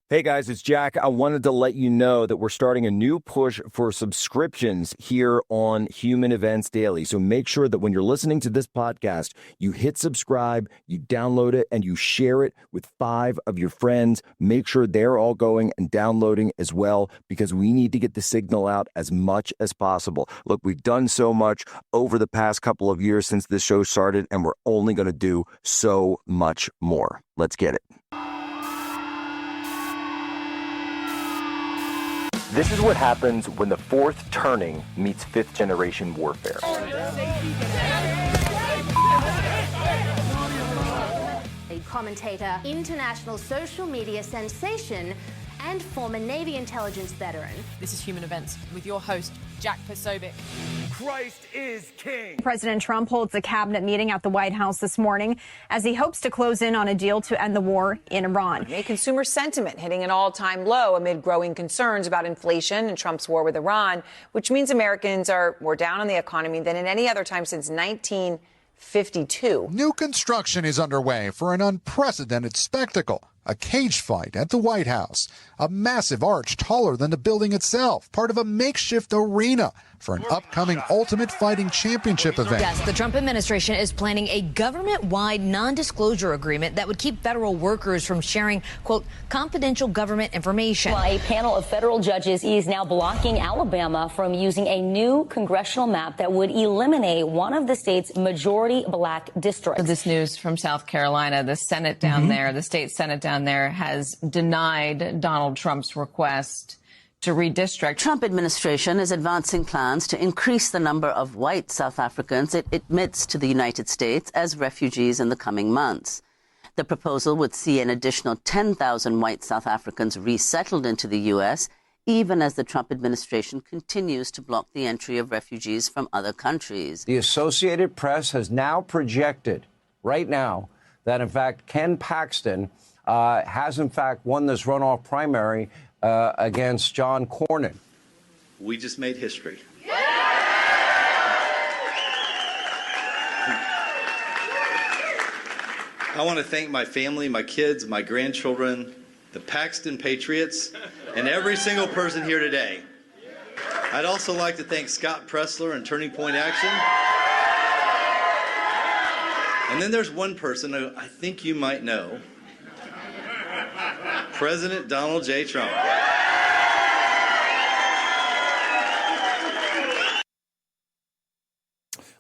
Hey guys, it's Jack. I wanted to let you know that we're starting a new push for subscriptions here on Human Events Daily. So make sure that when you're listening to this podcast, you hit subscribe, you download it, and you share it with 5 of your friends. Make sure they're all going and downloading as well, because we need to get the signal out as much as possible. Look, we've done so much over the past couple of years since this show started, and we're only going to do so much more. Let's get it. This is what happens when the fourth turning meets fifth generation warfare. A commentator, international social media sensation, and former Navy intelligence veteran. This is Human Events with your host, Jack Posobiec. Christ is king. President Trump holds a cabinet meeting at the White House this morning as he hopes to close in on a deal to end the war in Iran. Consumer sentiment hitting an all-time low amid growing concerns about inflation and Trump's war with Iran, which means Americans are more down on the economy than at any other time since 1952. New construction is underway for an unprecedented spectacle. A cage fight at the White House. A massive arch taller than the building itself, part of a makeshift arena for an upcoming Ultimate Fighting Championship event. Yes, the Trump administration is planning a government-wide non-disclosure agreement that would keep federal workers from sharing, quote, confidential government information. Well, a panel of federal judges is now blocking Alabama from using a new congressional map that would eliminate one of the state's majority black districts. This news from South Carolina, the Senate down there, the state Senate down there has denied Donald Trump's request to redistrict. Trump administration is advancing plans to increase the number of white South Africans it admits to the United States as refugees in the coming months. The proposal would see an additional 10,000 white South Africans resettled into the U.S., even as the Trump administration continues to block the entry of refugees from other countries. The Associated Press has now projected, right now, that in fact Ken Paxton has in fact won this runoff primary against John Cornyn. We just made history. I want to thank my family, my kids, my grandchildren, the Paxton Patriots, and every single person here today. I'd also like to thank Scott Pressler and Turning Point Action. And then there's one person who I think you might know, President Donald J. Trump.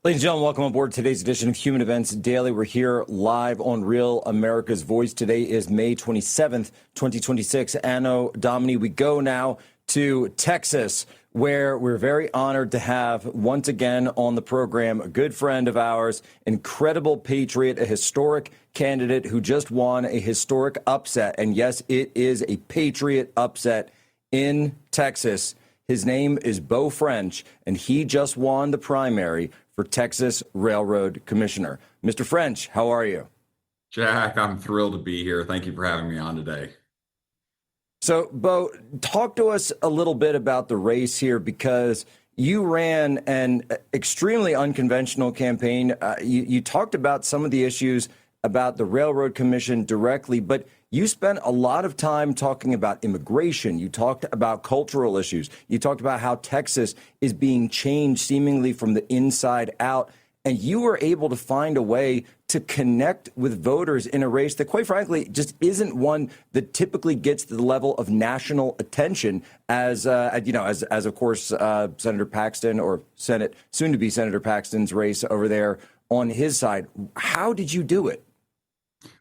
Ladies and gentlemen, welcome aboard today's edition of Human Events Daily. We're here live on Real America's Voice. Today is May 27th, 2026. Anno Domini. We go now to Texas, where we're very honored to have once again on the program a good friend of ours, incredible patriot, a historic candidate who just won a historic upset. And yes, it is a patriot upset in Texas. His name is Beau French, and he just won the primary for Texas Railroad Commissioner. Mr. French, how are you? Jack, I'm thrilled to be here. Thank you for having me on today. So, Beau, talk to us a little bit about the race here, because you ran an extremely unconventional campaign. You talked about some of the issues about the Railroad Commission directly, but you spent a lot of time talking about immigration. You talked about cultural issues. You talked about how Texas is being changed seemingly from the inside out. And you were able to find a way to connect with voters in a race that, quite frankly, just isn't one that typically gets to the level of national attention as of course, Senator Paxton, or Senate, soon to be Senator Paxton's race over there on his side. How did you do it?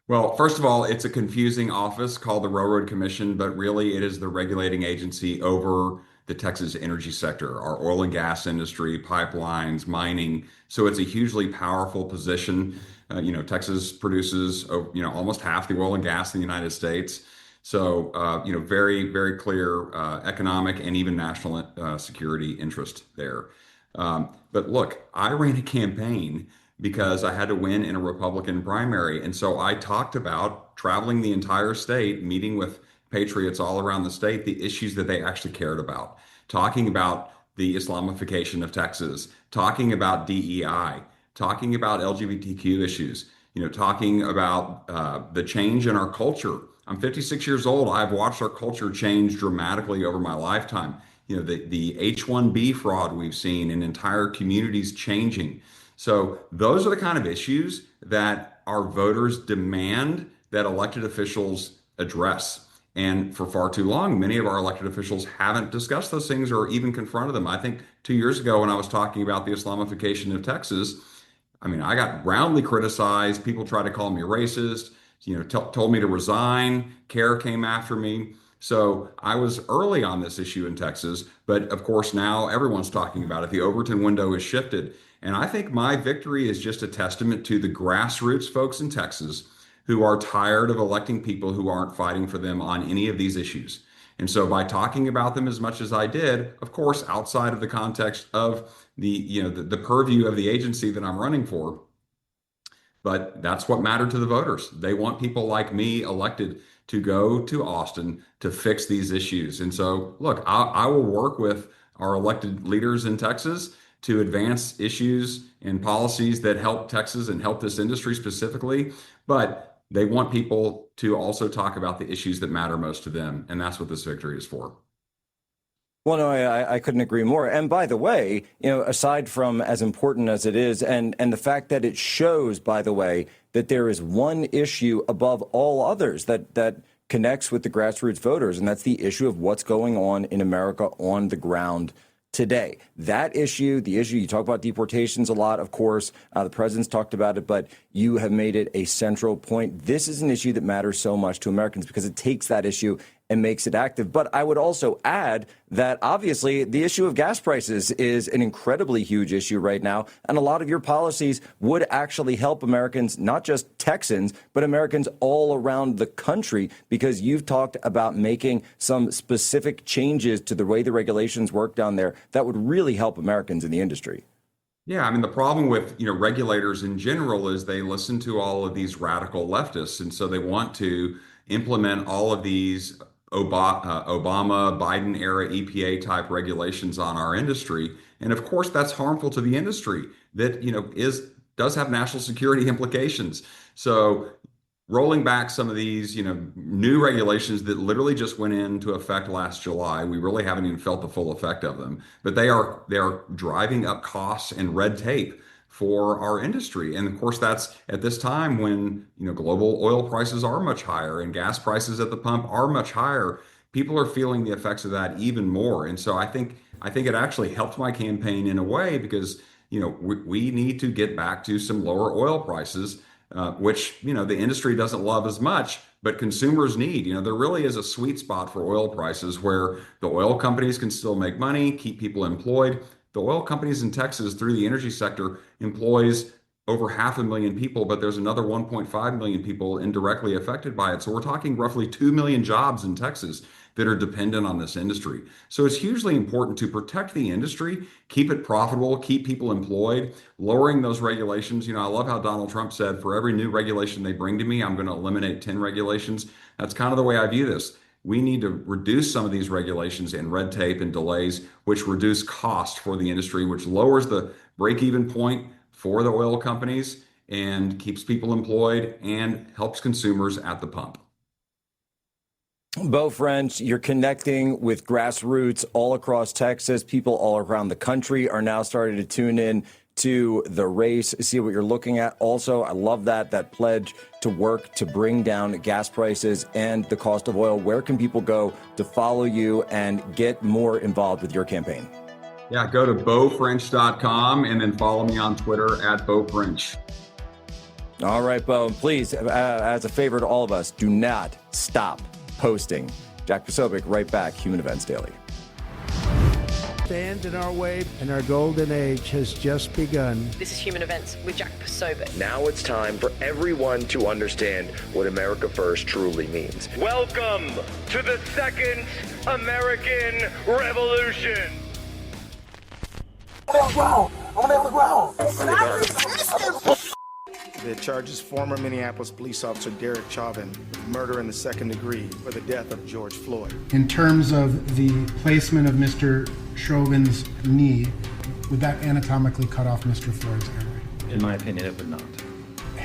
Well, first of all, it's a confusing office called the Railroad Commission, but really it is the regulating agency over the Texas energy sector, our oil and gas industry, pipelines, mining. So it's a hugely powerful position. Texas produces, almost half the oil and gas in the United States. So, very, very clear economic and even national security interest there. But look, I ran a campaign because I had to win in a Republican primary. And so I talked about traveling the entire state, meeting with patriots all around the state, the issues that they actually cared about, talking about the Islamification of Texas, talking about DEI, talking about LGBTQ issues, talking about the change in our culture. I'm 56 years old. I've watched our culture change dramatically over my lifetime. The H-1B fraud we've seen in entire communities changing. So those are the kind of issues that our voters demand that elected officials address. And for far too long, many of our elected officials haven't discussed those things or even confronted them. I think 2 years ago when I was talking about the Islamification of Texas, I got roundly criticized. People tried to call me a racist, told me to resign. CARE came after me. So I was early on this issue in Texas, but of course now everyone's talking about it. The Overton window has shifted. And I think my victory is just a testament to the grassroots folks in Texas who are tired of electing people who aren't fighting for them on any of these issues. And so by talking about them as much as I did, of course, outside of the context of the purview of the agency that I'm running for, but that's what mattered to the voters. They want people like me elected to go to Austin to fix these issues. And so, look, I will work with our elected leaders in Texas to advance issues and policies that help Texas and help this industry specifically. But they want people to also talk about the issues that matter most to them. And that's what this victory is for. Well, no, I couldn't agree more. And by the way, aside from as important as it is, and the fact that it shows, by the way, that there is one issue above all others that connects with the grassroots voters, and that's the issue of what's going on in America on the ground today. That issue, the issue, you talk about deportations a lot, of course, the president's talked about it, but you have made it a central point. This is an issue that matters so much to Americans because it takes that issue and makes it active. But I would also add that obviously the issue of gas prices is an incredibly huge issue right now. And a lot of your policies would actually help Americans, not just Texans, but Americans all around the country, because you've talked about making some specific changes to the way the regulations work down there that would really help Americans in the industry. Yeah, the problem with regulators in general is they listen to all of these radical leftists, and so they want to implement all of these Obama, Biden era EPA type regulations on our industry. And of course, that's harmful to the industry that, does have national security implications. So rolling back some of these, new regulations that literally just went into effect last July, we really haven't even felt the full effect of them, but they are driving up costs and red tape for our industry. And of course, that's at this time when, global oil prices are much higher and gas prices at the pump are much higher. People are feeling the effects of that even more. And so I think it actually helped my campaign in a way because, we need to get back to some lower oil prices, which, the industry doesn't love as much, but consumers need. There really is a sweet spot for oil prices where the oil companies can still make money, keep people employed. The oil companies in Texas through the energy sector employs over 500,000 people, but there's another 1.5 million people indirectly affected by it. So we're talking roughly 2 million jobs in Texas that are dependent on this industry. So it's hugely important to protect the industry, keep it profitable, keep people employed, lowering those regulations. I love how Donald Trump said, for every new regulation they bring to me, I'm going to eliminate 10 regulations. That's kind of the way I view this. We need to reduce some of these regulations and red tape and delays, which reduce cost for the industry, which lowers the break-even point for the oil companies and keeps people employed and helps consumers at the pump. Bo French, you're connecting with grassroots all across Texas. People all around the country are now starting to tune in to the race, see what you're looking at. Also, I love that pledge to work to bring down gas prices and the cost of oil. Where can people go to follow you and get more involved with your campaign? Yeah, go to BoFrench.com and then follow me on Twitter at BoFrench. All right, Bo, please, as a favor to all of us, do not stop posting. Jack Posobiec, right back, Human Events Daily. Stand in our way, and our golden age has just begun. This is Human Events with Jack Posobiec. Now it's time for everyone to understand what America First truly means. Welcome to the Second American Revolution. It charges former Minneapolis police officer Derek Chauvin with murder in the second degree for the death of George Floyd. In terms of the placement of Mr. Chauvin's knee, would that anatomically cut off Mr. Floyd's airway? In my opinion, it would not.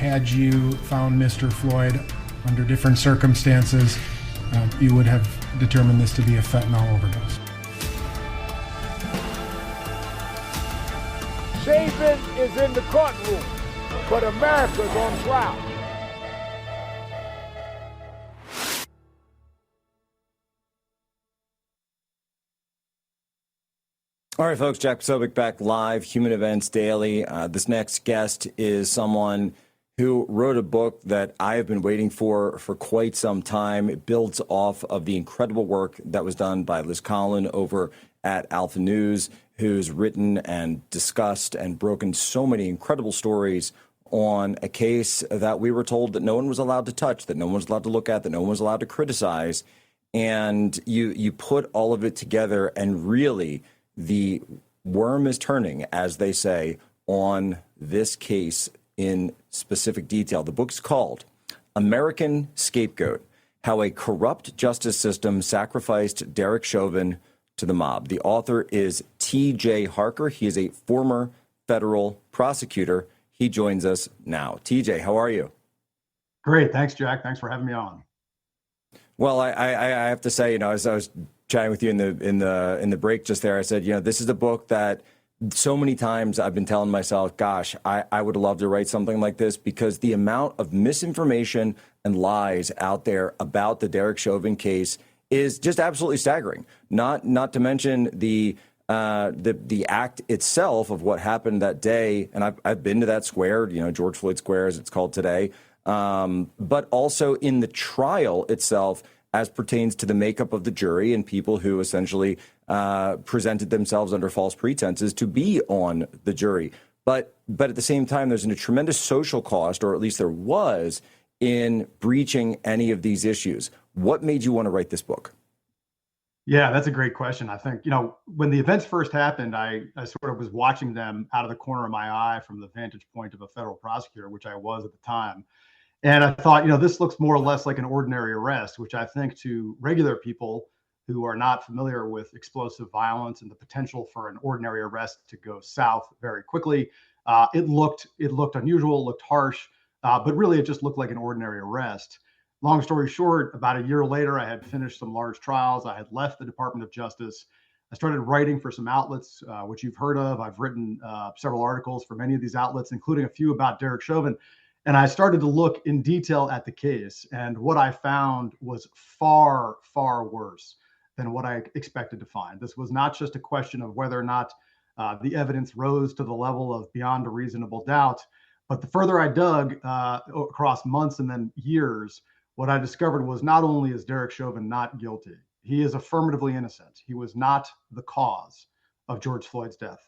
had you found Mr. Floyd under different circumstances, you would have determined this to be a fentanyl overdose. Sabin is in the courtroom, but America's on trial. All right, folks, Jack Posobiec back live, Human Events Daily. This next guest is someone who wrote a book that I have been waiting for quite some time. It builds off of the incredible work that was done by Liz Collin over at Alpha News, who's written and discussed and broken so many incredible stories on a case that we were told that no one was allowed to touch, that no one was allowed to look at, that no one was allowed to criticize. And you put all of it together, and really the worm is turning, as they say, on this case in specific detail. The book's called American Scapegoat: How a Corrupt Justice System Sacrificed Derek Chauvin to the Mob. The author is T.J. Harker. He is a former federal prosecutor. He joins us now. TJ, how are you? Great. Thanks, Jack. Thanks for having me on. Well, I have to say, as I was chatting with you in the break just there, I said, this is a book that so many times I've been telling myself, gosh, I would love to write something like this, because the amount of misinformation and lies out there about the Derek Chauvin case is just absolutely staggering. Not to mention the act itself of what happened that day. And I've been to that square, George Floyd Square, as it's called today. But also in the trial itself, as pertains to the makeup of the jury and people who essentially presented themselves under false pretenses to be on the jury. But at the same time, there's a tremendous social cost, or at least there was, in breaching any of these issues. What made you want to write this book? Yeah, that's a great question. I think, when the events first happened, I sort of was watching them out of the corner of my eye from the vantage point of a federal prosecutor, which I was at the time. And I thought, this looks more or less like an ordinary arrest, which I think to regular people who are not familiar with explosive violence and the potential for an ordinary arrest to go south very quickly, it looked unusual, looked harsh, but really it just looked like an ordinary arrest. Long story short, about a year later, I had finished some large trials. I had left the Department of Justice. I started writing for some outlets, which you've heard of. I've written several articles for many of these outlets, including a few about Derek Chauvin. And I started to look in detail at the case. And what I found was far, far worse than what I expected to find. This was not just a question of whether or not the evidence rose to the level of beyond a reasonable doubt. But the further I dug across months and then years, what I discovered was not only is Derek Chauvin not guilty, he is affirmatively innocent. He was not the cause of George Floyd's death.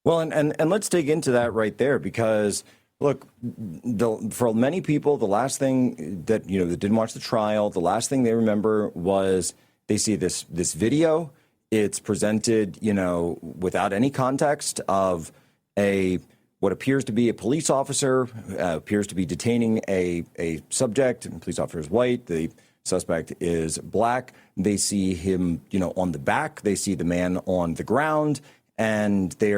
Well, and let's dig into that right there, because look, for many people, the last thing that, that didn't watch the trial, the last thing they remember was they see this video. It's presented, without any context of what appears to be a police officer, appears to be detaining a subject. And the police officer is white. The suspect is black. They see him, on the back. They see the man on the ground. And they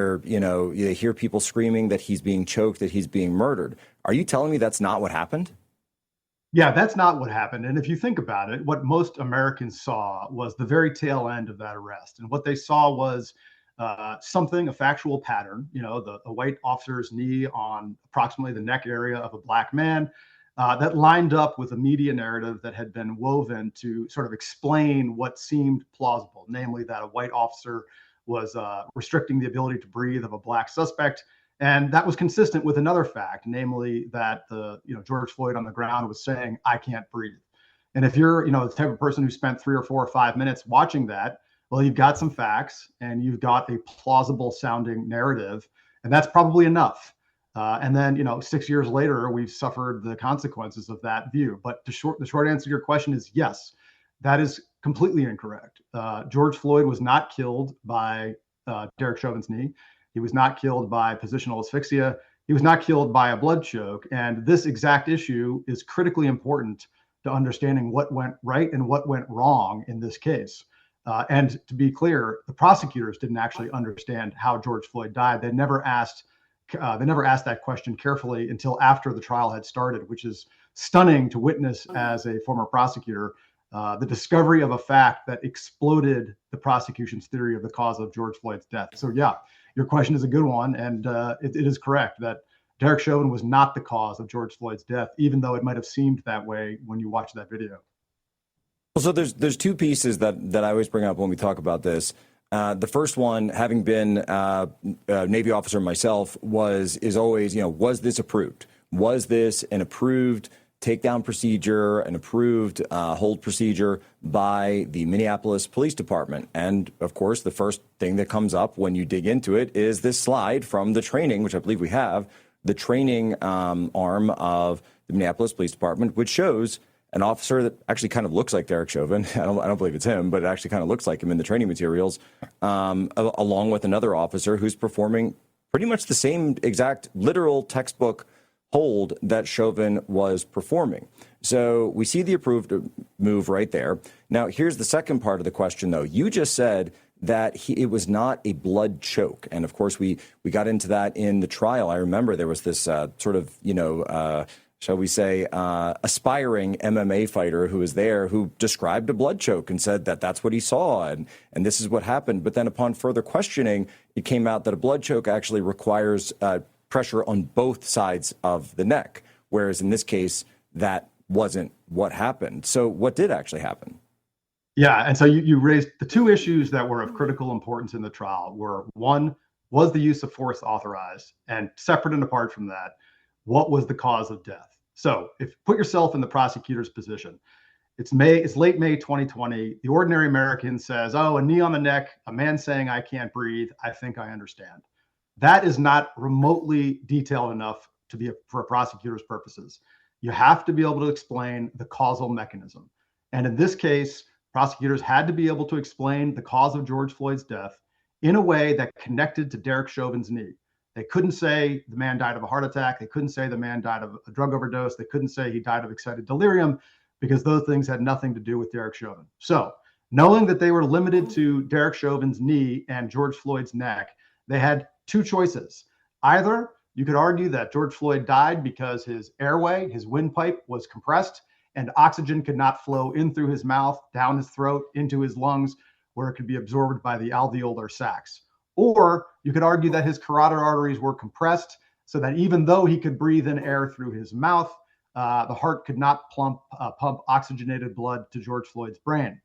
hear people screaming that he's being choked, that he's being murdered. Are you telling me that's not what happened? Yeah, that's not what happened. And if you think about it, what most Americans saw was the very tail end of that arrest. And what they saw was a factual pattern, the white officer's knee on approximately the neck area of a black man, that lined up with a media narrative that had been woven to sort of explain what seemed plausible, namely that a white officer was restricting the ability to breathe of a black suspect. And that was consistent with another fact, namely that George Floyd on the ground was saying, "I can't breathe." And if you're, the type of person who spent 3 or 4 or 5 minutes watching that, well, you've got some facts and you've got a plausible sounding narrative, and that's probably enough. And then, 6 years later, we've suffered the consequences of that view. But the short answer to your question is yes, that is completely incorrect. George Floyd was not killed by Derek Chauvin's knee. He was not killed by positional asphyxia. He was not killed by a blood choke. And this exact issue is critically important to understanding what went right and what went wrong in this case. And to be clear, the prosecutors didn't actually understand how George Floyd died. They never asked, they never asked that question carefully until after the trial had started, which is stunning to witness as a former prosecutor. The discovery of a fact that exploded the prosecution's theory of the cause of George Floyd's death. So yeah, your question is a good one, and it is correct that Derek Chauvin was not the cause of George Floyd's death, even though it might have seemed that way when you watch that video. Well, so there's two pieces that I always bring up when we talk about this. The first one, having been a Navy officer myself, is always, was this approved? Was this an approved takedown procedure, an approved hold procedure by the Minneapolis Police Department? And of course, the first thing that comes up when you dig into it is this slide from the training, which I believe we have, the training arm of the Minneapolis Police Department, which shows an officer that actually kind of looks like Derek Chauvin. I don't believe it's him, but it actually kind of looks like him in the training materials, along with another officer who's performing pretty much the same exact literal textbook hold that Chauvin was performing. So we see the approved move right there. Now, here's the second part of the question, though. You just said that it was not a blood choke. And of course, we got into that in the trial. I remember there was this sort of, shall we say, aspiring MMA fighter who was there who described a blood choke and said that that's what he saw and this is what happened. But then upon further questioning, it came out that a blood choke actually requires pressure on both sides of the neck, whereas in this case, that wasn't what happened. So what did actually happen? Yeah, and so you raised the two issues that were of critical importance in the trial were, one, was the use of force authorized? And separate and apart from that, what was the cause of death? So if put yourself in the prosecutor's position, it's late May 2020. The ordinary American says, oh, a knee on the neck, a man saying I can't breathe, I think I understand. That is not remotely detailed enough to be for a prosecutor's purposes. You have to be able to explain the causal mechanism. And in this case, prosecutors had to be able to explain the cause of George Floyd's death in a way that connected to Derek Chauvin's knee. They couldn't say the man died of a heart attack. They couldn't say the man died of a drug overdose. They couldn't say he died of excited delirium because those things had nothing to do with Derek Chauvin. So knowing that they were limited to Derek Chauvin's knee and George Floyd's neck, they had two choices. Either you could argue that George Floyd died because his airway, his windpipe was compressed and oxygen could not flow in through his mouth, down his throat, into his lungs, where it could be absorbed by the alveolar sacs. Or you could argue that his carotid arteries were compressed so that even though he could breathe in air through his mouth, the heart could not pump oxygenated blood to George Floyd's brain.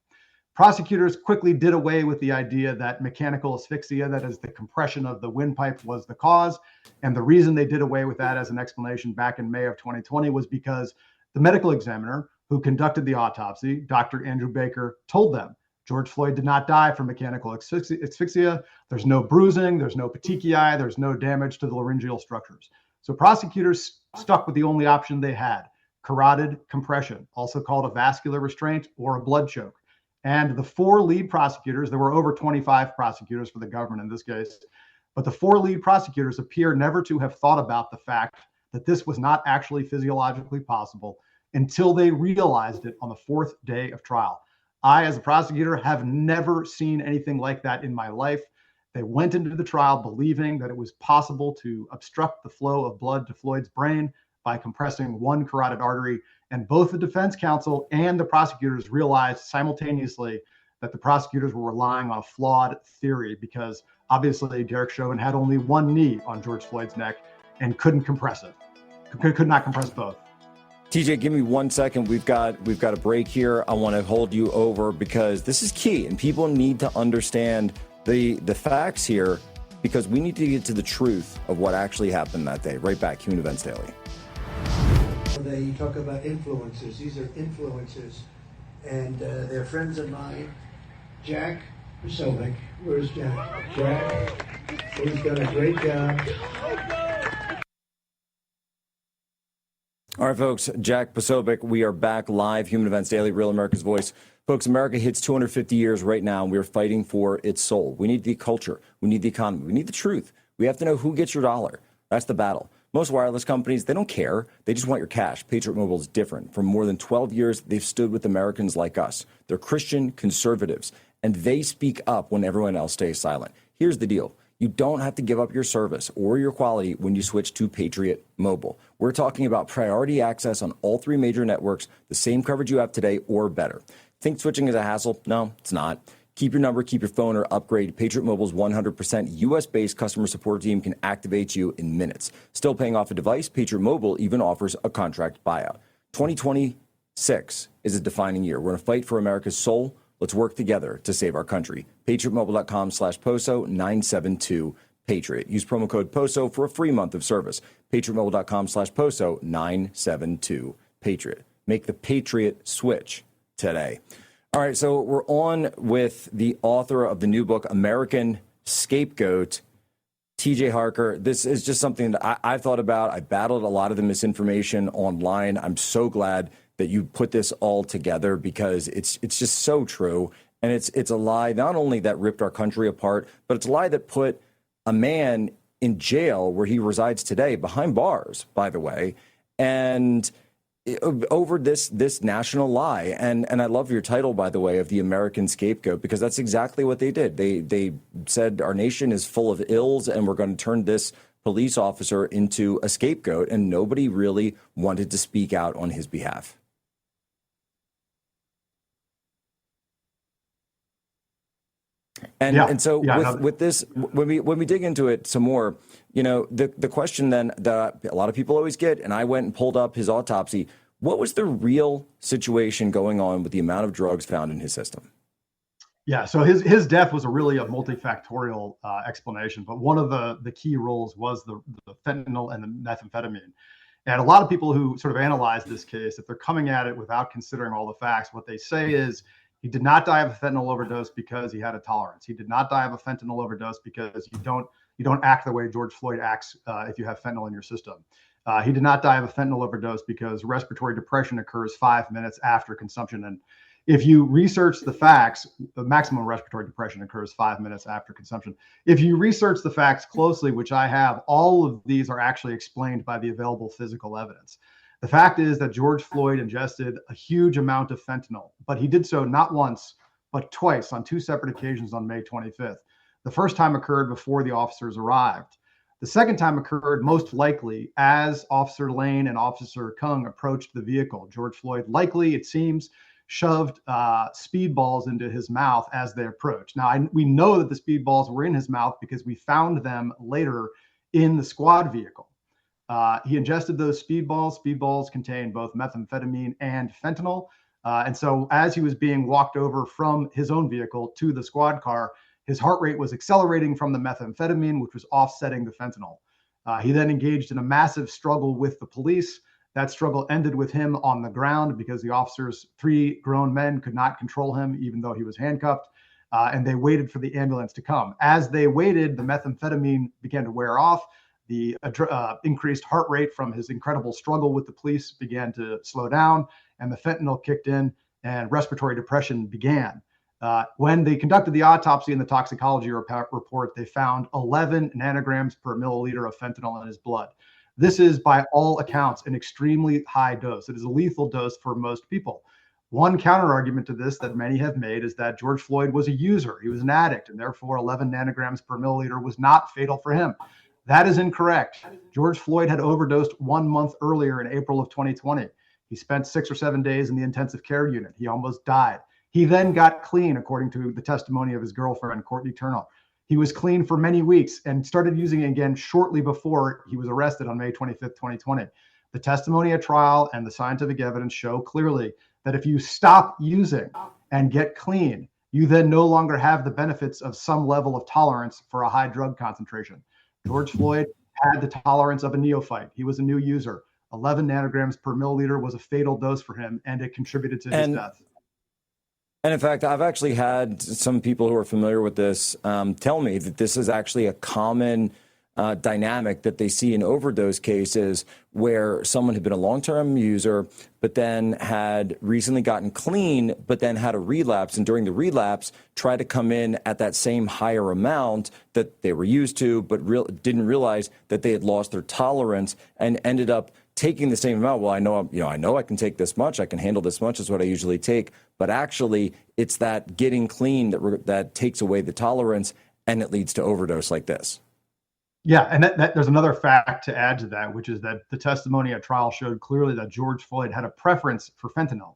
Prosecutors quickly did away with the idea that mechanical asphyxia, that is the compression of the windpipe, was the cause. And the reason they did away with that as an explanation back in May of 2020 was because the medical examiner who conducted the autopsy, Dr. Andrew Baker, told them George Floyd did not die from mechanical asphyxia. There's no bruising, there's no petechiae, there's no damage to the laryngeal structures. So prosecutors stuck with the only option they had, carotid compression, also called a vascular restraint or a blood choke. And the four lead prosecutors, there were over 25 prosecutors for the government in this case, but the four lead prosecutors appear never to have thought about the fact that this was not actually physiologically possible until they realized it on the fourth day of trial. I, as a prosecutor, have never seen anything like that in my life. They went into the trial believing that it was possible to obstruct the flow of blood to Floyd's brain by compressing one carotid artery. And both the defense counsel and the prosecutors realized simultaneously that the prosecutors were relying on a flawed theory because obviously Derek Chauvin had only one knee on George Floyd's neck and couldn't compress it, could not compress both. TJ, give me 1 second. We've got a break here. I want to hold you over because this is key and people need to understand the facts here because we need to get to the truth of what actually happened that day. Right back, Human Events Daily. You talk about influencers. These are influencers, and they're friends of mine. Jack Posobiec. Where's Jack? Jack, he's done a great job. All right, folks, Jack Posobiec, we are back live, Human Events Daily, Real America's Voice. Folks, America hits 250 years right now, and we're fighting for its soul. We need the culture. We need the economy. We need the truth. We have to know who gets your dollar. That's the battle. Most wireless companies, they don't care. They just want your cash. Patriot Mobile is different. For more than 12 years, they've stood with Americans like us. They're Christian conservatives, and they speak up when everyone else stays silent. Here's the deal. You don't have to give up your service or your quality when you switch to Patriot Mobile. We're talking about priority access on all 3 major networks, the same coverage you have today or better. Think switching is a hassle? No, it's not. Keep your number, keep your phone, or upgrade. Patriot Mobile's 100% U.S.-based customer support team can activate you in minutes. Still paying off a device? Patriot Mobile even offers a contract buyout. 2026 is a defining year. We're going to fight for America's soul. Let's work together to save our country. PatriotMobile.com/POSO 972 Patriot. Use promo code POSO for a free month of service. PatriotMobile.com/POSO 972 Patriot. Make the Patriot switch today. All right, so we're on with the author of the new book, American Scapegoat, TJ Harker. This is just something that I've thought about. I battled a lot of the misinformation online. I'm so glad that you put this all together because it's just so true. And it's a lie not only that ripped our country apart, but it's a lie that put a man in jail where he resides today, behind bars, by the way, and over this national lie. And I love your title, by the way, of the American Scapegoat, because that's exactly what they did. They said our nation is full of ills and we're going to turn this police officer into a scapegoat, and nobody really wanted to speak out on his behalf. And so with this, when we dig into it some more, you know, the question then that a lot of people always get, and I went and pulled up his autopsy, what was the real situation going on with the amount of drugs found in his system? Yeah, so his death was a multifactorial explanation, but one of the key roles was the fentanyl and the methamphetamine. And a lot of people who sort of analyze this case, if they're coming at it without considering all the facts, what they say is, he did not die of a fentanyl overdose because he had a tolerance. He did not die of a fentanyl overdose because you don't act the way George Floyd acts if you have fentanyl in your system. He did not die of a fentanyl overdose because respiratory depression occurs 5 minutes after consumption. And if you research the facts, the maximum respiratory depression occurs 5 minutes after consumption. If you research the facts closely, which I have, all of these are actually explained by the available physical evidence. The fact is that George Floyd ingested a huge amount of fentanyl, but he did so not once, but twice on 2 separate occasions on May 25th. The first time occurred before the officers arrived. The second time occurred most likely as Officer Lane and Officer Kung approached the vehicle. George Floyd likely, it seems, shoved speedballs into his mouth as they approached. Now, we know that the speedballs were in his mouth because we found them later in the squad vehicle. He ingested those speedballs. Speedballs contain both methamphetamine and fentanyl. And so as he was being walked over from his own vehicle to the squad car, his heart rate was accelerating from the methamphetamine, which was offsetting the fentanyl. He then engaged in a massive struggle with the police. That struggle ended with him on the ground because the officers, 3 grown men, could not control him, even though he was handcuffed. And they waited for the ambulance to come. As they waited, the methamphetamine began to wear off. The increased heart rate from his incredible struggle with the police began to slow down, and the fentanyl kicked in, and respiratory depression began. When they conducted the autopsy and the toxicology report, they found 11 nanograms per milliliter of fentanyl in his blood. This is, by all accounts, an extremely high dose. It is a lethal dose for most people. One counterargument to this that many have made is that George Floyd was a user. He was an addict, and therefore 11 nanograms per milliliter was not fatal for him. That is incorrect. George Floyd had overdosed 1 month earlier in April of 2020. He spent 6 or 7 days in the intensive care unit. He almost died. He then got clean, according to the testimony of his girlfriend, Courtney Turner. He was clean for many weeks and started using it again shortly before he was arrested on May 25th, 2020. The testimony at trial and the scientific evidence show clearly that if you stop using and get clean, you then no longer have the benefits of some level of tolerance for a high drug concentration. George Floyd had the tolerance of a neophyte. He was a new user. 11 nanograms per milliliter was a fatal dose for him, and it contributed to his death. And in fact, I've actually had some people who are familiar with this tell me that this is actually a common dynamic that they see in overdose cases where someone had been a long-term user, but then had recently gotten clean, but then had a relapse. And during the relapse, tried to come in at that same higher amount that they were used to, but didn't realize that they had lost their tolerance and ended up taking the same amount. Well, I know I can take this much. I can handle this much is what I usually take. But actually, it's that getting clean that takes away the tolerance. and it leads to overdose like this. Yeah, and that there's another fact to add to that, which is that the testimony at trial showed clearly that George Floyd had a preference for fentanyl.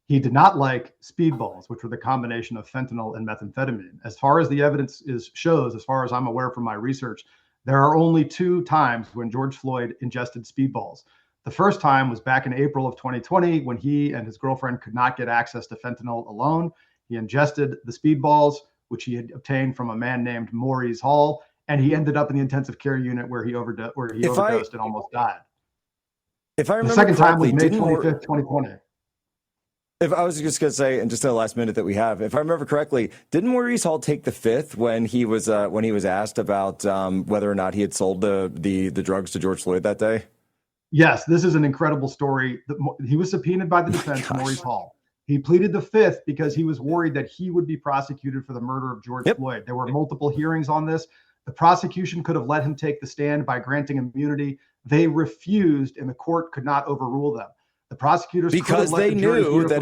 He did not like speedballs, which were the combination of fentanyl and methamphetamine. As far as the evidence shows, as far as I'm aware from my research, there are only 2 times when George Floyd ingested speedballs. The first time was back in April of 2020 when he and his girlfriend could not get access to fentanyl alone. He ingested the speedballs, which he had obtained from a man named Maurice Hall, and he ended up in the intensive care unit where he overdosed and almost died. If I remember the second time was correctly, May 25th, 2020. If I was just going to say, and just in the last minute that we have, if I remember correctly, didn't Maurice Hall take the fifth when he was asked about whether or not he had sold the drugs to George Floyd that day? Yes, this is an incredible story. He was subpoenaed by the defense, Maurice Hall. He pleaded the fifth because he was worried that he would be prosecuted for the murder of George Floyd. There were multiple hearings on this. The prosecution could have let him take the stand by granting immunity. They refused, and the court could not overrule them. The prosecutors because they knew that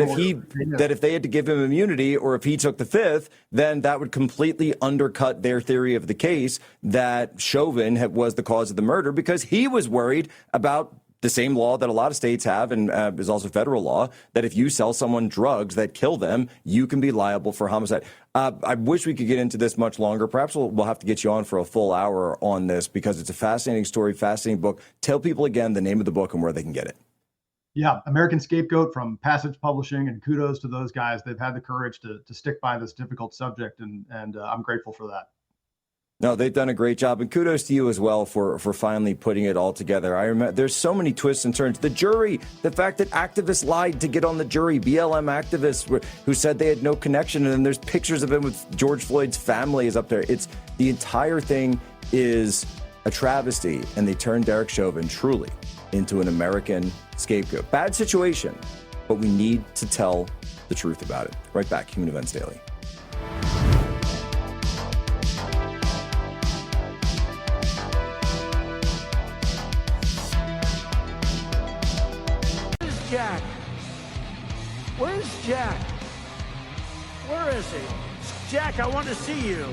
if they had to give him immunity, or if he took the fifth, then that would completely undercut their theory of the case that Chauvin was the cause of the murder, because he was worried about the same law that a lot of states have, and is also federal law, that if you sell someone drugs that kill them, you can be liable for homicide. I wish we could get into this much longer. Perhaps we'll have to get you on for a full hour on this, because it's a fascinating story, fascinating book. Tell people again the name of the book and where they can get it. Yeah, American Scapegoat from Passage Publishing, and kudos to those guys. They've had the courage to stick by this difficult subject, and I'm grateful for that. No, they've done a great job, and kudos to you as well for finally putting it all together. I remember there's so many twists and turns. The jury, the fact that activists lied to get on the jury, BLM activists who said they had no connection, and then there's pictures of him with George Floyd's family is up there. It's the entire thing is a travesty, and they turned Derek Chauvin truly into an American scapegoat. Bad situation, but we need to tell the truth about it. Right back, Human Events Daily. Jack? Where's Jack? Where is he? Jack, I want to see you.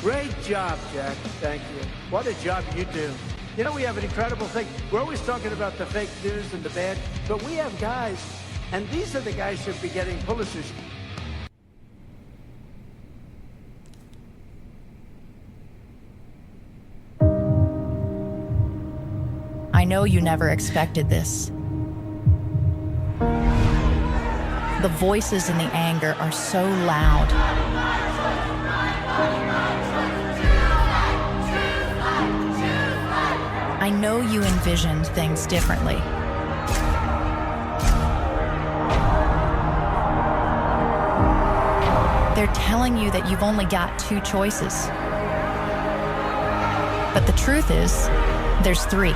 Great job, Jack. Thank you. What a job you do. You know, we have an incredible thing. We're always talking about the fake news and the bad, but we have guys, and these are the guys who should be getting Pulitzers. I know you never expected this. The voices and the anger are so loud. I know you envisioned things differently. They're telling you that you've only got 2 choices. But the truth is, there's 3.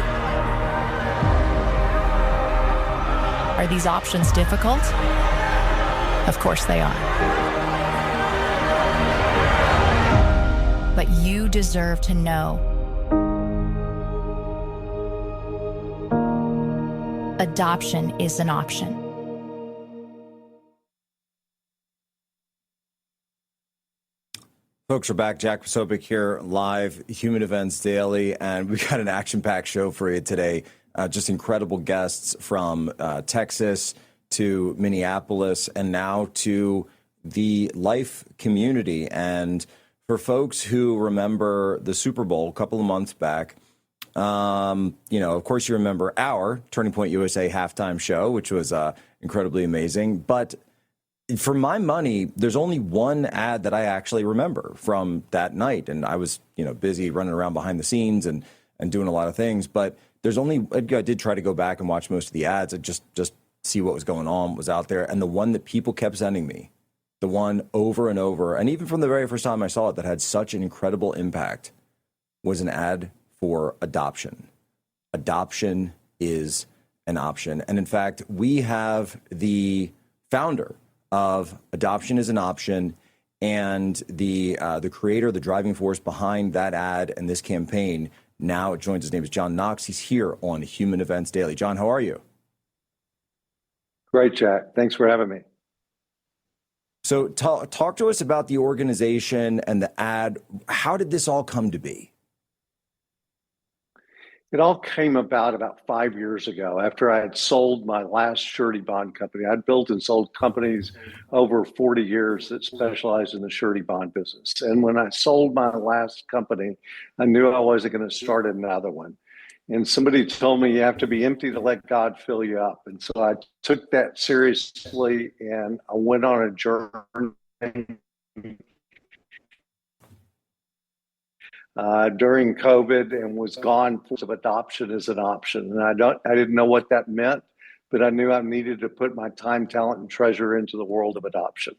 Are these options difficult? Of course they are. But you deserve to know. Adoption is an option. Folks, we're back. Jack Posobiec here, live, Human Events Daily, and we've got an action-packed show for you today. Just incredible guests from Texas to Minneapolis and now to the Life community. And for folks who remember the Super Bowl a couple of months back, of course you remember our Turning Point USA halftime show, which was incredibly amazing. But for my money, there's only one ad that I actually remember from that night. And I was, busy running around behind the scenes and doing a lot of things. But I did try to go back and watch most of the ads and just see what was going on, what was out there. And the one that people kept sending me, the one over and over, and even from the very first time I saw it that had such an incredible impact, was an ad for adoption. Adoption is an option. And in fact, we have the founder of Adoption is an Option and the creator, the driving force behind that ad and this campaign. Now it joins. His name is John Knox. He's here on Human Events Daily. John, how are you? Great, Jack. Thanks for having me. So talk to us about the organization and the ad. How did this all come to be? It all came about 5 years ago after I had sold my last surety bond company. I'd built and sold companies over 40 years that specialized in the surety bond business. And when I sold my last company, I knew I wasn't going to start another one. And somebody told me you have to be empty to let God fill you up. And so I took that seriously and I went on a journey during COVID and was gone of adoption as an option. And I didn't know what that meant, but I knew I needed to put my time, talent, and treasure into the world of adoption.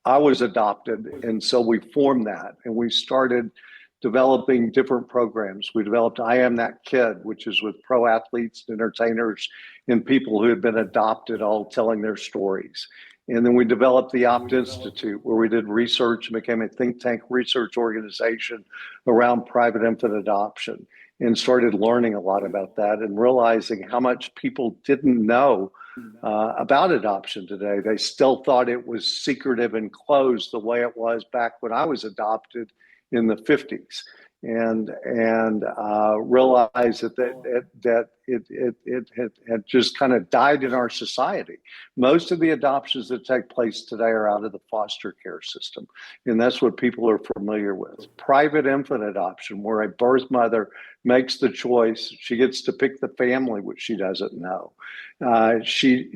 I was adopted, and so we formed that, and we started developing different programs. We developed I Am That Kid, which is with pro athletes, entertainers, and people who had been adopted, all telling their stories. And then we developed the Opt Institute, where we did research and became a think tank research organization around private infant adoption, and started learning a lot about that and realizing how much people didn't know about adoption today. They still thought it was secretive and closed the way it was back when I was adopted in the 50s, and realized that it had just kind of died in our society. Most of the adoptions that take place today are out of the foster care system, and that's what people are familiar with. Private infant adoption, where a birth mother makes the choice, she gets to pick the family, which she doesn't know. She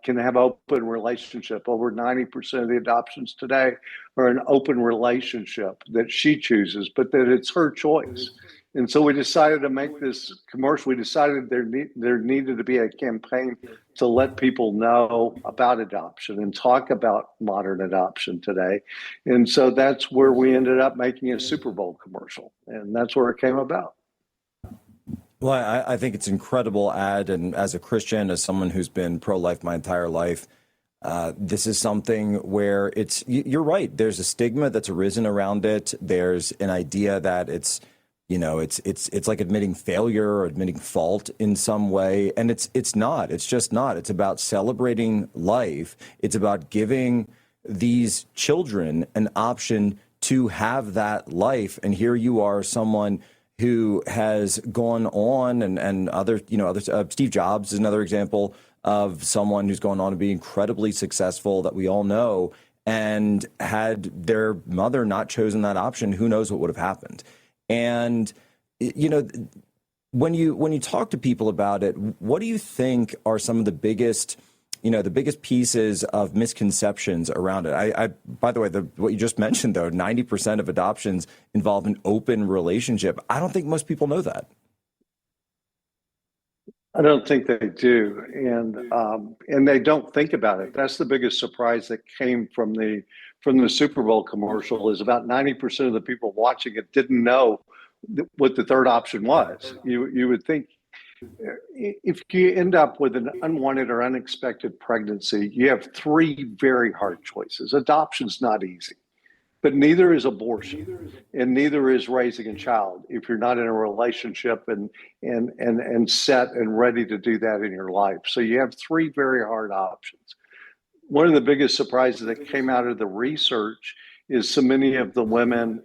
can have open relationship. Over 90% of the adoptions today are an open relationship that she chooses, but that it's her choice. And so we decided to make this commercial. We decided there needed to be a campaign to let people know about adoption and talk about modern adoption today. And so that's where we ended up making a Super Bowl commercial. And that's where it came about. Well, I think it's an incredible ad. And as a Christian, as someone who's been pro-life my entire life, this is something where you're right. There's a stigma that's arisen around it. There's an idea that it's like admitting failure or admitting fault in some way. And it's not. It's just not. It's about celebrating life. It's about giving these children an option to have that life. And here you are, someone who has gone on and others, Steve Jobs is another example of someone who's gone on to be incredibly successful that we all know, and had their mother not chosen that option, who knows what would have happened. And, when you talk to people about it, what do you think are some of the biggest pieces of misconceptions around it? By the way, what you just mentioned, though, 90% of adoptions involve an open relationship. I don't think most people know that. I don't think they do, and they don't think about it. That's the biggest surprise that came from the Super Bowl commercial. Is about 90% of the people watching it didn't know what the third option was. You would think if you end up with an unwanted or unexpected pregnancy, you have three very hard choices. Adoption's not easy, but neither is abortion, and neither is raising a child if you're not in a relationship and set and ready to do that in your life. So you have three very hard options. One of the biggest surprises that came out of the research is so many of the women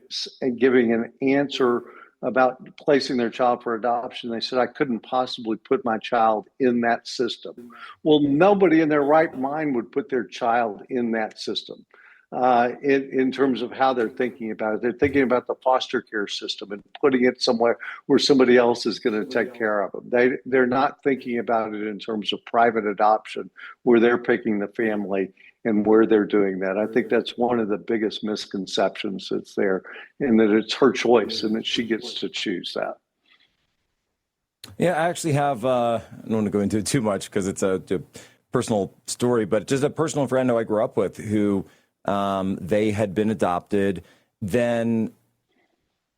giving an answer about placing their child for adoption. They said, I couldn't possibly put my child in that system. Well, nobody in their right mind would put their child in that system. In terms of how they're thinking about it. They're thinking about the foster care system and putting it somewhere where somebody else is going to take care of them. They're not thinking about it in terms of private adoption, where they're picking the family and where they're doing that. I think that's one of the biggest misconceptions that's there, and that it's her choice and that she gets to choose that. Yeah, I actually have, I don't want to go into it too much because it's a personal story, but just a personal friend who I grew up with who they had been adopted. Then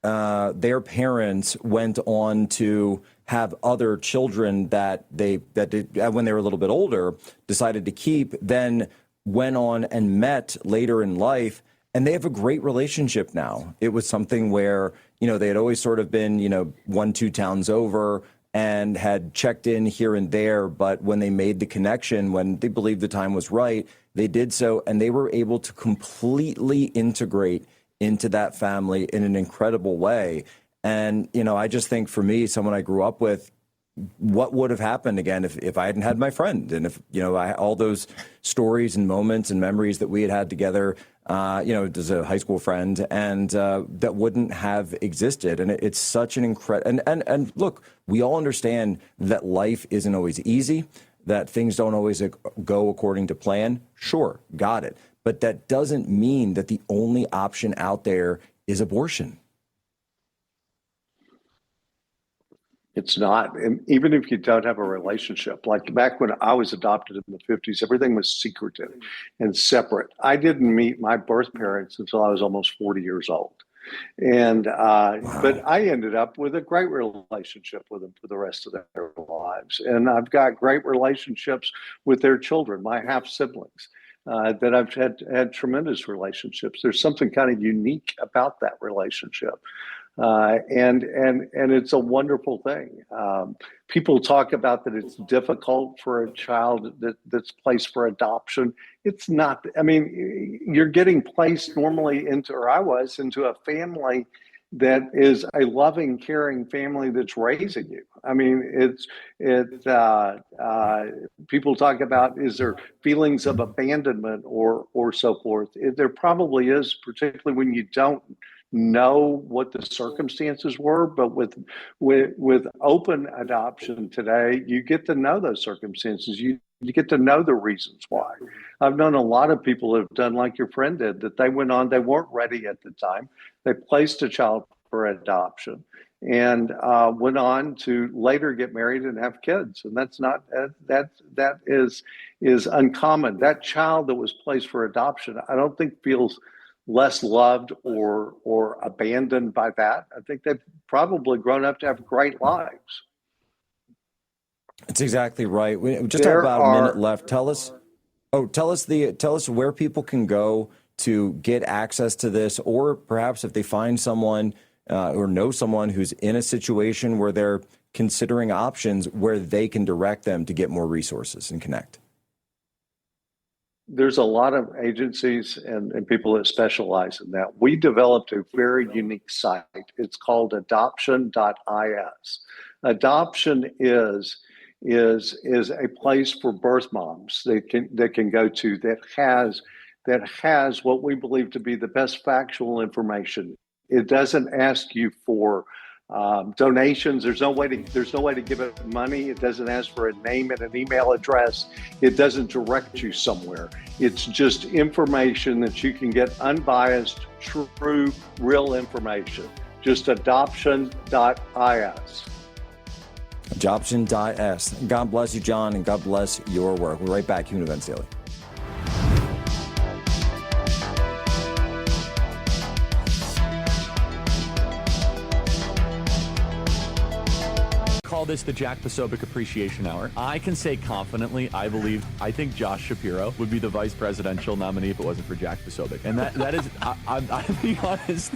their parents went on to have other children that when they were a little bit older, decided to keep, then went on and met later in life. And they have a great relationship now. It was something where, they had always sort of been, 1-2 towns over. and had checked in here and there. But when they made the connection, when they believed the time was right, they did so, and they were able to completely integrate into that family in an incredible way. And, you know, I just think for me, someone I grew up with, what would have happened again if I hadn't had my friend, and if, you know, all those stories and moments and memories that we had together, you know, as a high school friend, and that wouldn't have existed. And it's such an incredible, and look, we all understand that life isn't always easy, that things don't always go according to plan. Sure, got it. But that doesn't mean that the only option out there is abortion. It's not. And even if you don't have a relationship, like back when I was adopted in the 50s, everything was secretive and separate. I didn't meet my birth parents until I was almost 40 years old. And, but I ended up with a great relationship with them for the rest of their lives. And I've got great relationships with their children, my half siblings. That I've had tremendous relationships. There's something kind of unique about that relationship. And it's a wonderful thing. People talk about that it's difficult for a child that's placed for adoption. It's not. I mean, you're getting placed normally into, or I was, into a family that is a loving, caring family that's raising you. I mean, people talk about, is there feelings of abandonment or so forth? There probably is, particularly when you don't know what the circumstances were. But with open adoption today, you get to know those circumstances. You get to know the reasons why. I've known a lot of people who have done like your friend did, that they went on, they weren't ready at the time. They placed a child for adoption and went on to later get married and have kids. And that's not, that is uncommon. That child that was placed for adoption, I don't think feels less loved or abandoned by that. I think they've probably grown up to have great lives. That's exactly right. We just have about a minute left. Tell us where people can go to get access to this, or perhaps if they find someone or know someone who's in a situation where they're considering options, where they can direct them to get more resources and connect. There's a lot of agencies and people that specialize in that. We developed a very unique site. It's called adoption.is. Adoption is a place for birth moms that can go to, that has what we believe to be the best factual information. It doesn't ask you for donations. There's no way to give it money. It doesn't ask for a name and an email address. It doesn't direct you somewhere. It's just information that you can get, unbiased, true, real information. Just adoption.is. Adoption.is. God bless you, John, and God bless your work. We're right back. Human Events Daily. Call this the Jack Posobiec Appreciation Hour. I can say confidently, I think Josh Shapiro would be the vice presidential nominee if it wasn't for Jack Posobiec. And that is, I'll be honest.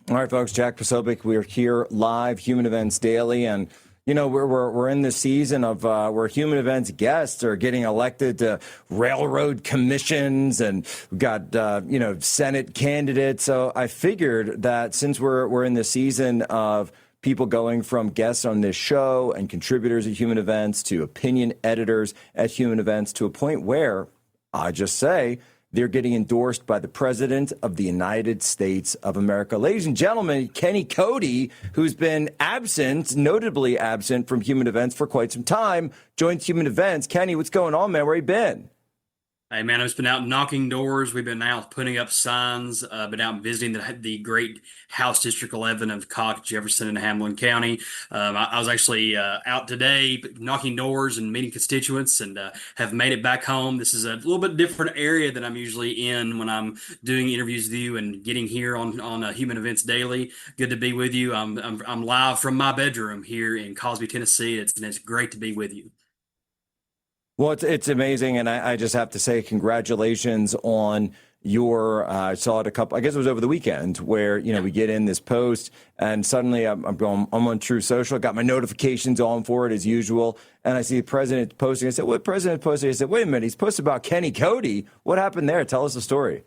All right, folks, Jack Posobiec, we're here live, Human Events Daily, and you know, we're in the season of where Human Events guests are getting elected to railroad commissions, and we've got Senate candidates. So I figured that since we're in the season of people going from guests on this show and contributors at Human Events to opinion editors at Human Events, to a point where I just say they're getting endorsed by the President of the United States of America. Ladies and gentlemen, Kenny Cody, who's been notably absent from Human Events for quite some time, joins Human Events. Kenny, what's going on, man? Where you been? Hey, man, I've just been out knocking doors. We've been out putting up signs, been out visiting the great House District 11 of Cox, Jefferson, and Hamlin County. I was actually out today knocking doors and meeting constituents, and have made it back home. This is a little bit different area than I'm usually in when I'm doing interviews with you and getting here on Human Events Daily. Good to be with you. I'm live from my bedroom here in Cosby, Tennessee. It's great to be with you. Well, it's amazing, and I just have to say congratulations on I saw it I guess it was over the weekend, where, we get in this post and suddenly I'm on Truth Social, got my notifications on for it as usual. And I see the president posting. I said, what president posted? I said, wait a minute, he's posted about Kenny Cody. What happened there? Tell us the story.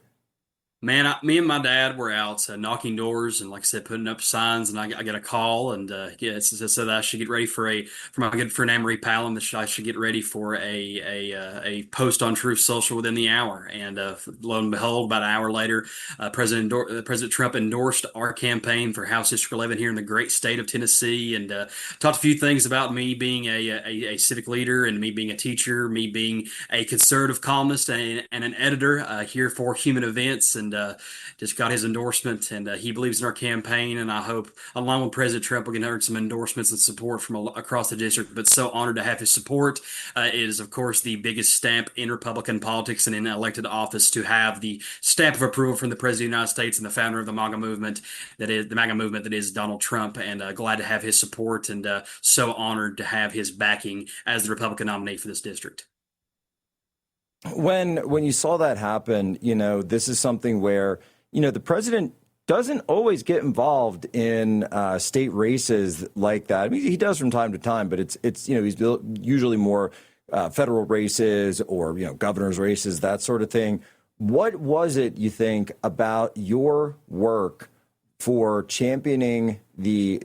Man, me and my dad were out knocking doors and, like I said, putting up signs. And I got a call, and it said that I should get ready for my good friend Amory Palin, that I should get ready for a post on Truth Social within the hour. And lo and behold, about an hour later, President Trump endorsed our campaign for House District 11 here in the great state of Tennessee, and talked a few things about me being a civic leader, and me being a teacher, me being a conservative columnist and an editor here for Human Events, and just got his endorsement, and he believes in our campaign, and I hope, along with President Trump, we can earn some endorsements and support from across the district. But so honored to have his support. It is, of course, the biggest stamp in Republican politics and in elected office to have the stamp of approval from the President of the United States and the founder of the MAGA movement, that is Donald Trump, and glad to have his support, and so honored to have his backing as the Republican nominee for this district. When you saw that happen, this is something where, the president doesn't always get involved in state races like that. I mean, he does from time to time, but it's he's usually more federal races or, governor's races, that sort of thing. What was it, you think, about your work for championing the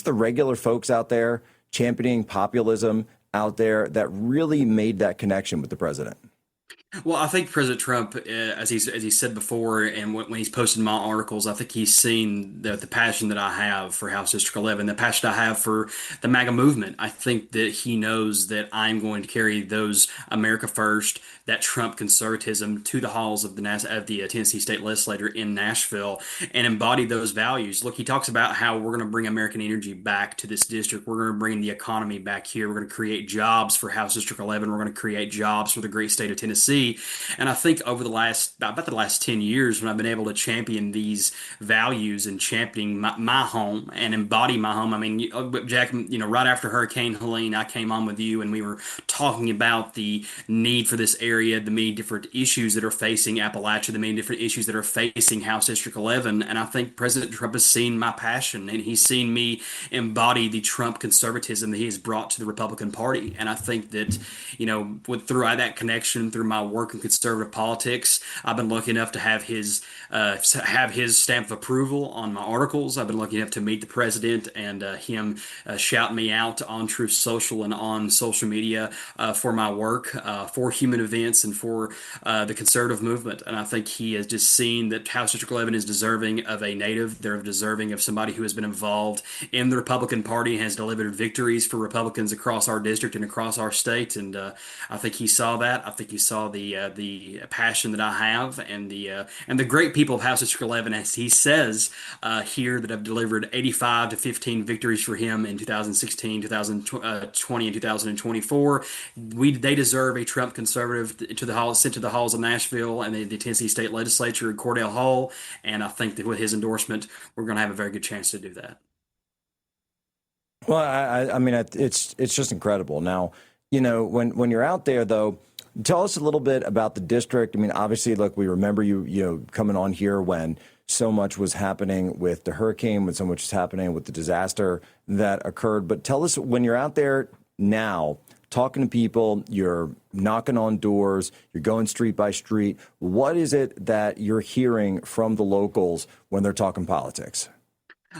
regular folks out there, championing populism out there, that really made that connection with the president? Well, I think President Trump, as he said before, and when he's posted my articles, I think he's seen the passion that I have for House District 11, the passion I have for the MAGA movement. I think that he knows that I'm going to carry those America First, that Trump conservatism to the halls of the Tennessee State Legislature in Nashville, and embody those values. Look, he talks about how we're going to bring American energy back to this district. We're going to bring the economy back here. We're going to create jobs for House District 11. We're going to create jobs for the great state of Tennessee. And I think over about the last 10 years, when I've been able to champion these values and championing my home and embody my home. I mean, Jack, right after Hurricane Helene, I came on with you and we were talking about the need for this area, the many different issues that are facing Appalachia, the many different issues that are facing House District 11. And I think President Trump has seen my passion, and he's seen me embody the Trump conservatism that he has brought to the Republican Party. And I think that, through that connection, through my work in conservative politics, I've been lucky enough to have his stamp of approval on my articles. I've been lucky enough to meet the president and him shout me out on Truth Social and on social media for my work for Human Events and for the conservative movement. And I think he has just seen that House District 11 is deserving of a native. They're deserving of somebody who has been involved in the Republican Party and has delivered victories for Republicans across our district and across our state. And I think he saw that. I think he saw the passion that I have, and the great people of House District 11, as he says here, that have delivered 85 to 15 victories for him in 2016, 2020, and 2024. They deserve a Trump conservative sent to the halls of Nashville and the Tennessee State Legislature in Cordell Hall. And I think that with his endorsement, we're going to have a very good chance to do that. Well, I mean, it's just incredible. Now, when you're out there, though, tell us a little bit about the district. I mean, obviously, look, we remember you coming on here when so much was happening with the hurricane, when so much was happening with the disaster that occurred. But tell us, when you're out there now, talking to people, you're knocking on doors, you're going street by street, what is it that you're hearing from the locals when they're talking politics?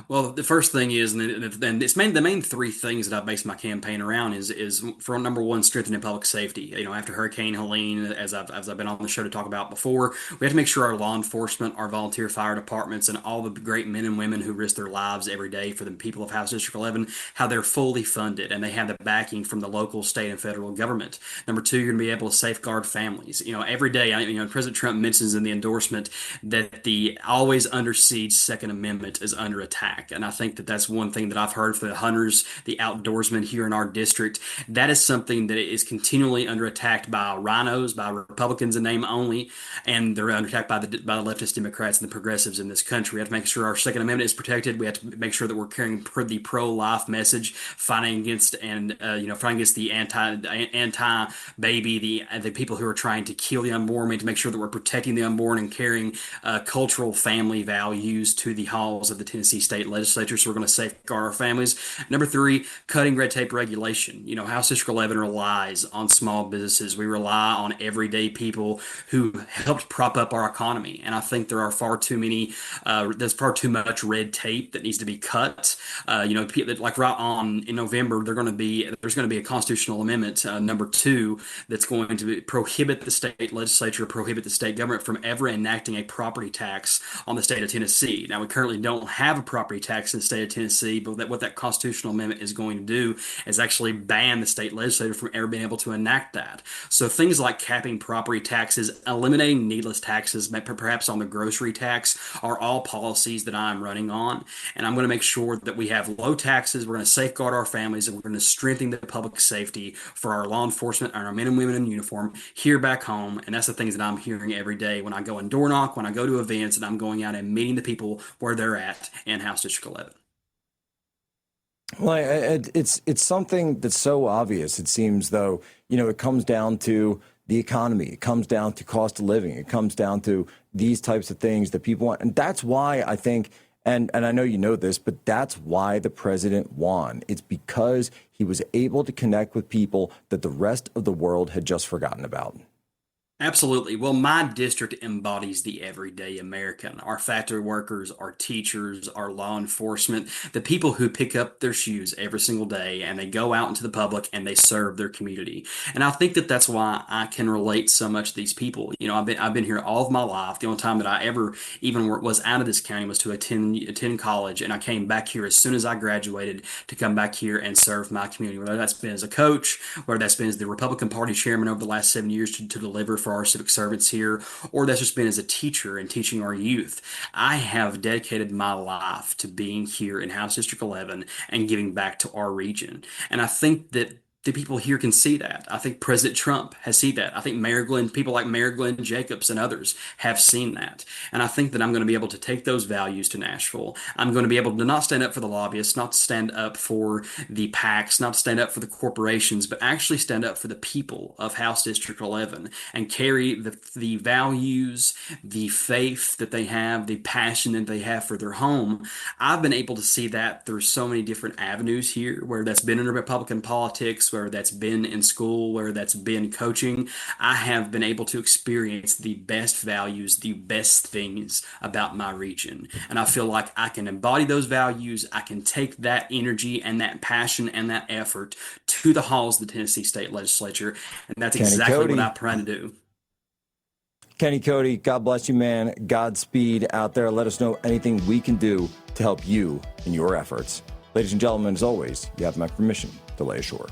Well, the first thing is, and it's the main three things that I base my campaign around is for number one, strengthening public safety. After Hurricane Helene, as I've been on the show to talk about before, we have to make sure our law enforcement, our volunteer fire departments, and all the great men and women who risk their lives every day for the people of House District 11, how they're fully funded and they have the backing from the local, state, and federal government. Number two, you're going to be able to safeguard families. Every day, President Trump mentions in the endorsement that the always under siege Second Amendment is under attack. attack. And I think that that's one thing that I've heard for the hunters, the outdoorsmen here in our district. That is something that is continually under attack by RINOs, by Republicans in name only, and they're under attack by the leftist Democrats and the progressives in this country. We have to make sure our Second Amendment is protected. We have to make sure that we're carrying the pro-life message, fighting against the anti-baby, the people who are trying to kill the unborn. We need to make sure that we're protecting the unborn and carrying cultural family values to the halls of the Tennessee State Legislature. So we're going to safeguard our families. Number 3, cutting red tape regulation. House District 11 relies on small businesses. We rely on everyday people who helped prop up our economy. And I think there are far too there's far too much red tape that needs to be cut. Like right on in November, there's going to be a constitutional amendment, number 2, that's going to prohibit the state legislature, prohibit the state government from ever enacting a property tax on the state of Tennessee. Now, we currently don't have a property tax in the state of Tennessee, but what that constitutional amendment is going to do is actually ban the state legislature from ever being able to enact that. So things like capping property taxes, eliminating needless taxes, perhaps on the grocery tax, are all policies that I'm running on. And I'm going to make sure that we have low taxes. We're going to safeguard our families, and we're going to strengthen the public safety for our law enforcement and our men and women in uniform here back home. And that's the things that I'm hearing every day when I go and door knock, when I go to events, and I'm going out and meeting the people where they're at in House District 11. Well, it's something that's so obvious. It seems, though, it comes down to the economy. It comes down to cost of living. It comes down to these types of things that people want. And that's why I think, and I know you know this, but that's why the president won. It's because he was able to connect with people that the rest of the world had just forgotten about. Absolutely. Well, my district embodies the everyday American. Our factory workers, our teachers, our law enforcement, the people who pick up their shoes every single day and they go out into the public and they serve their community. And I think that that's why I can relate so much to these people. I've been here all of my life. The only time that I ever even was out of this county was to attend college, and I came back here as soon as I graduated to come back here and serve my community. Whether that's been as a coach, whether that's been as the Republican Party chairman over the last 7 years to deliver for our civic servants here, or that's just been as a teacher and teaching our youth. I have dedicated my life to being here in House District 11 and giving back to our region. And I think that the people here can see that. I think President Trump has seen that. I think people like Mayor Glenn Jacobs and others have seen that. And I think that I'm going to be able to take those values to Nashville. I'm going to be able to not stand up for the lobbyists, not stand up for the PACs, not stand up for the corporations, but actually stand up for the people of House District 11 and carry the values, the faith that they have, the passion that they have for their home. I've been able to see that through so many different avenues here, where that's been in Republican politics, where that's been in school, where that's been coaching. I have been able to experience the best values, the best things about my region. And I feel like I can embody those values. I can take that energy and that passion and that effort to the halls of the Tennessee State Legislature. And that's exactly what I plan to do. Kenny Cody, God bless you, man. Godspeed out there. Let us know anything we can do to help you in your efforts. Ladies and gentlemen, as always, you have my permission to lay ashore.